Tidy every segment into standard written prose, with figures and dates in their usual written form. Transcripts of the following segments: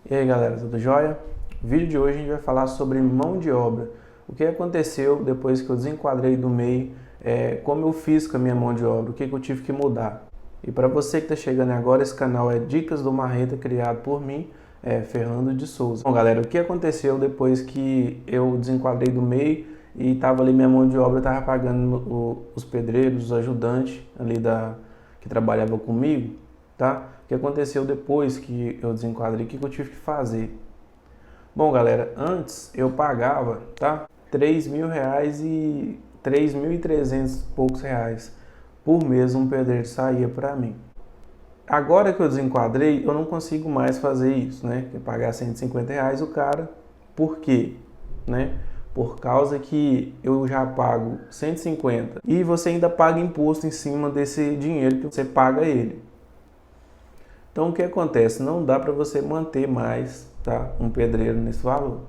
E aí galera, tudo jóia? No vídeo de hoje a gente vai falar sobre mão de obra. O que aconteceu depois que eu desenquadrei do MEI, como eu fiz com a minha mão de obra, o que eu tive que mudar. E para você que está chegando agora, esse canal é Dicas do Marreta, criado por mim, Fernando de Souza. Bom galera, o que aconteceu depois que eu desenquadrei do MEI e estava ali minha mão de obra, estava pagando os pedreiros, os ajudantes ali que trabalhavam comigo, tá? O que aconteceu depois que eu desenquadrei, o que eu tive que fazer? Bom, galera, antes eu pagava, tá? R$ 3.000 e R$ 3.300 e poucos reais por mês um pedreiro saía para mim. Agora que eu desenquadrei, eu não consigo mais fazer isso, né? Que pagar R$ 150 o cara. Por quê? Né? Por causa que eu já pago 150 e você ainda paga imposto em cima desse dinheiro que você paga ele. Então o que acontece? Não dá para você manter mais, tá, um pedreiro nesse valor.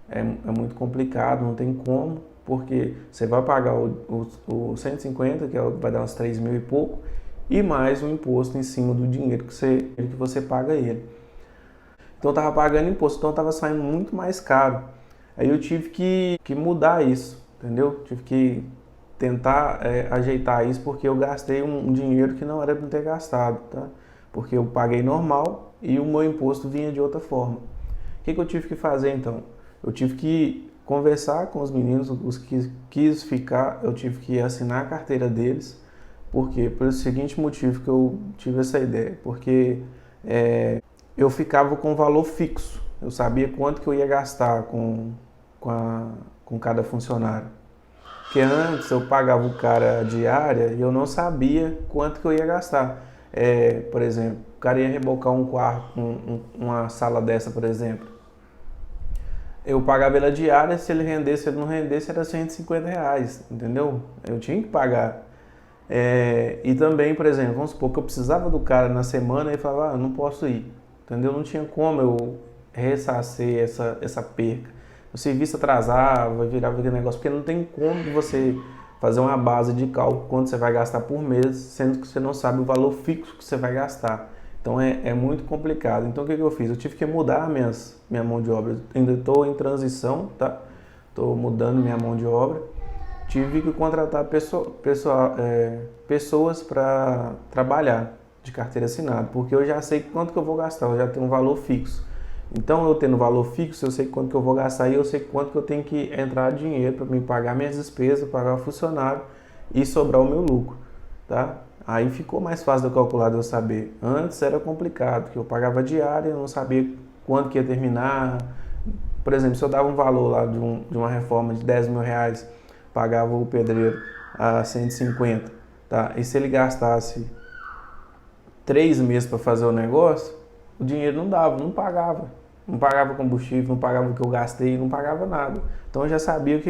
É muito complicado, não tem como, porque você vai pagar o 150, vai dar uns 3 mil e pouco, e mais o imposto em cima do dinheiro que você paga ele. Então eu estava pagando imposto, então estava saindo muito mais caro. Aí eu tive que mudar isso, entendeu? Tive que tentar ajeitar isso, porque eu gastei um dinheiro que não era para ter gastado, tá? Porque eu paguei normal e o meu imposto vinha de outra forma. O que eu tive que fazer então? Eu tive que conversar com os meninos, os que quis ficar, eu tive que assinar a carteira deles, porque por esse seguinte motivo que eu tive essa ideia, porque eu ficava com um valor fixo, eu sabia quanto que eu ia gastar com cada funcionário. Porque antes eu pagava o cara a diária e eu não sabia quanto que eu ia gastar. Por exemplo, o cara ia rebocar um quarto, uma sala dessa, por exemplo. Eu pagava ele a diária, se ele rendesse, se ele não rendesse, era R$ 150, entendeu? Eu tinha que pagar. E também, por exemplo, vamos supor que eu precisava do cara na semana e falava, não posso ir, entendeu? Não tinha como eu ressarcer essa perca. O serviço atrasava, virava aquele negócio, porque não tem como você fazer uma base de cálculo quanto você vai gastar por mês, sendo que você não sabe o valor fixo que você vai gastar. Então é muito complicado. Então o que eu fiz? Eu tive que mudar minha mão de obra. Ainda estou em transição, tá? Estou mudando minha mão de obra. Tive que contratar pessoas para trabalhar de carteira assinada, porque eu já sei quanto que eu vou gastar, eu já tenho um valor fixo. Então, eu tendo valor fixo, eu sei quanto que eu vou gastar e eu sei quanto que eu tenho que entrar dinheiro para me pagar minhas despesas, pagar o funcionário e sobrar o meu lucro, tá? Aí ficou mais fácil de eu calcular, de eu saber. Antes era complicado, porque eu pagava diária, eu não sabia quanto que ia terminar. Por exemplo, se eu dava um valor lá de uma reforma de R$ 10.000, pagava o pedreiro a 150, tá? E se ele gastasse 3 meses para fazer o negócio, o dinheiro não dava, não pagava. Não pagava combustível, não pagava o que eu gastei, não pagava nada. Então eu já sabia o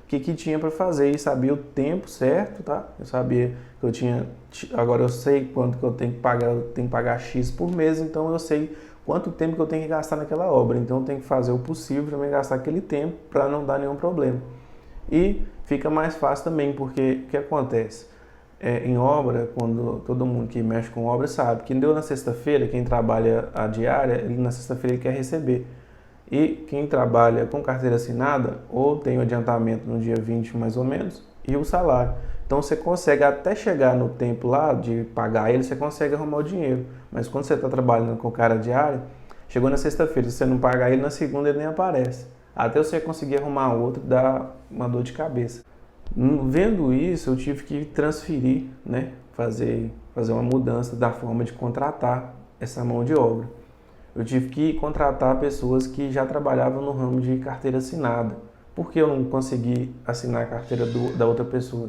que tinha para fazer e sabia o tempo certo, tá? Eu sabia que eu tinha. Agora eu sei quanto que eu tenho que pagar, eu tenho que pagar X por mês, então eu sei quanto tempo que eu tenho que gastar naquela obra. Então eu tenho que fazer o possível para me gastar aquele tempo para não dar nenhum problema. E fica mais fácil também, porque o que acontece? Em obra, quando todo mundo que mexe com obra sabe que deu na sexta-feira, quem trabalha a diária, ele na sexta-feira ele quer receber. E quem trabalha com carteira assinada, ou tem o adiantamento no dia 20 mais ou menos, e o salário. Então você consegue até chegar no tempo lá de pagar ele, você consegue arrumar o dinheiro. Mas quando você está trabalhando com cara diária, chegou na sexta-feira, se você não pagar ele, na segunda ele nem aparece. Até você conseguir arrumar outro, dá uma dor de cabeça. Vendo isso, eu tive que transferir, né? Fazer uma mudança da forma de contratar essa mão de obra. Eu tive que contratar pessoas que já trabalhavam no ramo de carteira assinada. Por que eu não consegui assinar a carteira da outra pessoa?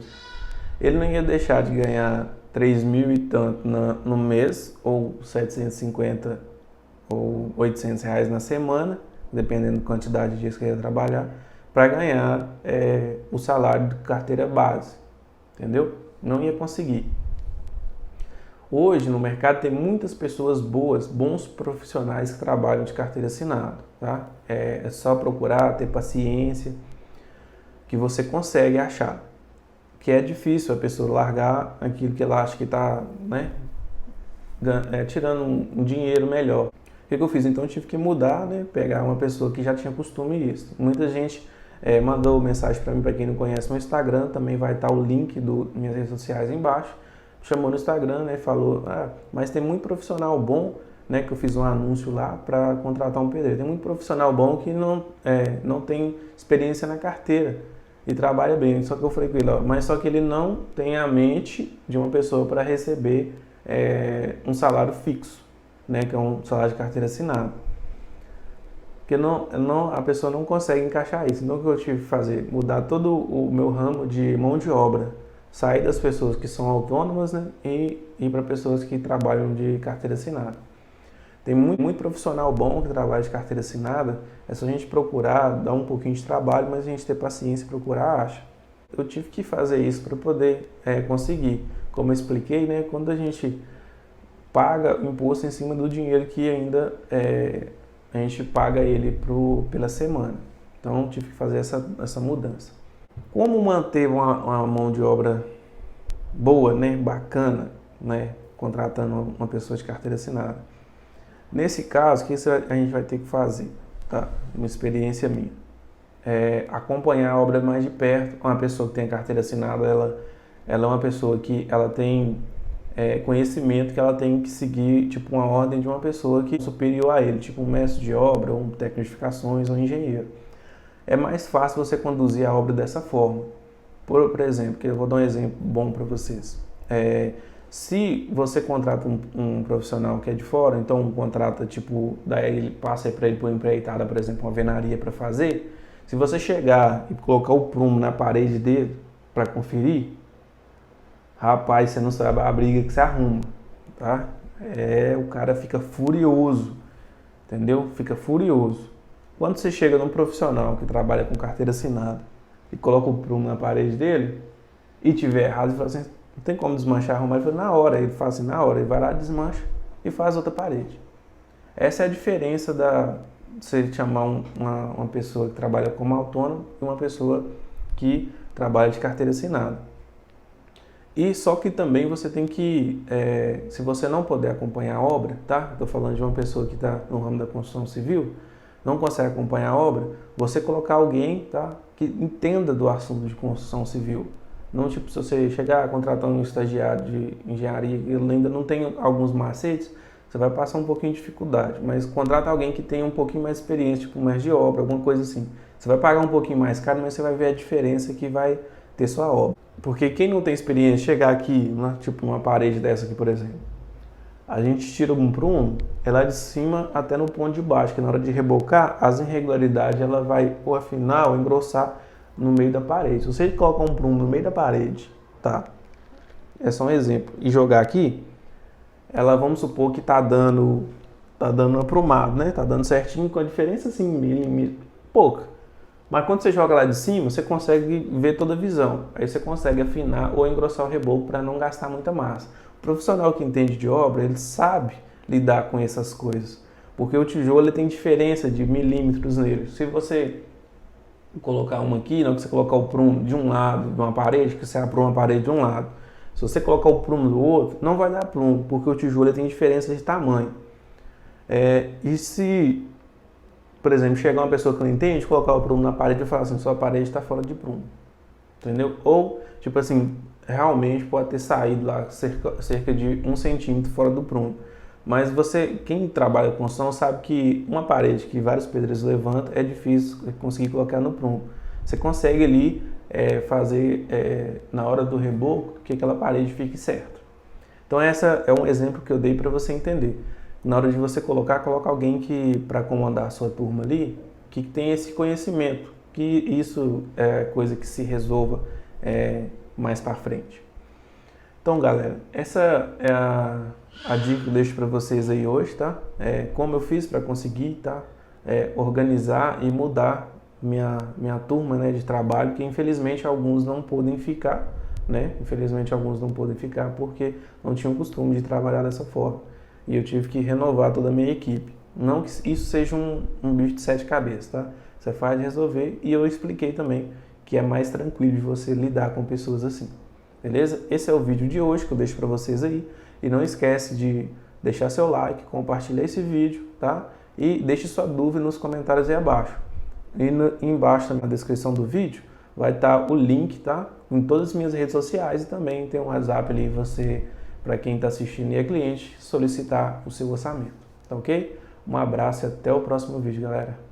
Ele não ia deixar de ganhar 3 mil e tanto no mês, ou 750 ou R$ 800 na semana, dependendo da quantidade de dias que ele ia trabalhar, para ganhar o salário de carteira base, entendeu? Não ia conseguir. Hoje no mercado tem muitas pessoas boas, bons profissionais que trabalham de carteira assinada, tá? É só procurar, ter paciência, que você consegue achar. Que é difícil a pessoa largar aquilo que ela acha que está, né, tirando um dinheiro melhor. que eu fiz? Então eu tive que mudar, né? Pegar uma pessoa que já tinha costume isso. Muita gente mandou mensagem para mim, para quem não conhece, no Instagram, também vai estar o link das minhas redes sociais embaixo. Chamou no Instagram, né? Falou, mas tem muito profissional bom, né? Que eu fiz um anúncio lá para contratar um pedreiro. Tem muito profissional bom que não tem experiência na carteira e trabalha bem. Só que eu falei com ele, mas só que ele não tem a mente de uma pessoa para receber um salário fixo, né? Que é um salário de carteira assinada. Porque a pessoa não consegue encaixar isso. Então o que eu tive que fazer? Mudar todo o meu ramo de mão de obra. Sair das pessoas que são autônomas, né, e ir para pessoas que trabalham de carteira assinada. Tem muito profissional bom que trabalha de carteira assinada, é só a gente procurar, dar um pouquinho de trabalho, mas a gente ter paciência e procurar, acha. Eu tive que fazer isso para poder conseguir. Como eu expliquei, né, quando a gente paga imposto em cima do dinheiro que ainda a gente paga ele pela semana. Então eu tive que fazer essa mudança. Como manter uma mão de obra boa, né, bacana, né, contratando uma pessoa de carteira assinada? Nesse caso, o que a gente vai ter que fazer? Tá? Uma experiência minha. Acompanhar a obra mais de perto. Uma pessoa que tem a carteira assinada, ela é uma pessoa que ela tem conhecimento, que ela tem que seguir tipo uma ordem de uma pessoa que é superior a ele, tipo um mestre de obra, um técnico de edificações, um engenheiro. É mais fácil você conduzir a obra dessa forma. Por exemplo, que eu vou dar um exemplo bom para vocês. Se você contrata um profissional que é de fora, então contrata tipo, daí ele passa para ele por empreitada, por exemplo, uma venaria para fazer. Se você chegar e colocar o prumo na parede dele para conferir, rapaz, você não sabe a briga que você arruma, tá? O cara fica furioso, entendeu? Fica furioso. Quando você chega num profissional que trabalha com carteira assinada e coloca o prumo na parede dele e tiver errado, ele fala assim, não tem como desmanchar, arrumar. Ele fala, na hora, ele faz assim, na hora, ele vai lá, desmancha e faz outra parede. Essa é a diferença de você chamar uma pessoa que trabalha como autônomo e uma pessoa que trabalha de carteira assinada. E só que também você tem que, se você não puder acompanhar a obra, tá? Estou falando de uma pessoa que está no ramo da construção civil, não consegue acompanhar a obra, você colocar alguém, tá, que entenda do assunto de construção civil. Não tipo, se você chegar a contratar um estagiário de engenharia e ele ainda não tem alguns macetes, você vai passar um pouquinho de dificuldade. Mas contrata alguém que tenha um pouquinho mais de experiência, tipo um mestre de obra, alguma coisa assim. Você vai pagar um pouquinho mais caro, mas você vai ver a diferença que vai ter sua obra. Porque quem não tem experiência, chegar aqui, tipo uma parede dessa aqui, por exemplo, a gente tira um prumo, ela de cima até no ponto de baixo, que na hora de rebocar, as irregularidades ela vai, ou afinal, engrossar no meio da parede. Se você colocar um prumo no meio da parede, tá? É só um exemplo. E jogar aqui, ela, vamos supor que tá dando aprumado, né? Tá dando certinho, com a diferença assim, milímetro, pouca. Mas quando você joga lá de cima, você consegue ver toda a visão. Aí você consegue afinar ou engrossar o reboco para não gastar muita massa. O profissional que entende de obra, ele sabe lidar com essas coisas. Porque o tijolo ele tem diferença de milímetros nele. Se você colocar uma aqui, não que você colocar o prumo de um lado de uma parede, que você apruma a parede de um lado. Se você colocar o prumo do outro, não vai dar prumo, porque o tijolo ele tem diferença de tamanho. E se, por exemplo, chegar uma pessoa que não entende, colocar o prumo na parede e falar assim, sua parede está fora de prumo. Entendeu? Ou, tipo assim, realmente pode ter saído lá cerca de 1 centímetro fora do prumo. Mas quem trabalha com construção sabe que uma parede que vários pedreiros levantam é difícil conseguir colocar no prumo. Você consegue ali fazer na hora do reboco que aquela parede fique certa. Então essa é um exemplo que eu dei para você entender. Na hora de você coloca alguém que para comandar a sua turma ali, que tem esse conhecimento, que isso é coisa que se resolva mais para frente. Então, galera, essa é a dica que eu deixo para vocês aí hoje, tá? Como eu fiz para conseguir, tá? Organizar e mudar minha turma, né, de trabalho, que infelizmente alguns não podem ficar, né? Infelizmente alguns não podem ficar porque não tinham costume de trabalhar dessa forma. E eu tive que renovar toda a minha equipe. Não que isso seja um bicho de 7 cabeças, tá? Você faz resolver e eu expliquei também que é mais tranquilo de você lidar com pessoas assim. Beleza? Esse é o vídeo de hoje que eu deixo para vocês aí. E não esquece de deixar seu like, compartilhar esse vídeo, tá? E deixe sua dúvida nos comentários aí abaixo. E embaixo na descrição do vídeo vai estar o link, tá? Em todas as minhas redes sociais e também tem um WhatsApp ali para quem está assistindo e é cliente, solicitar o seu orçamento, tá ok? Um abraço e até o próximo vídeo, galera.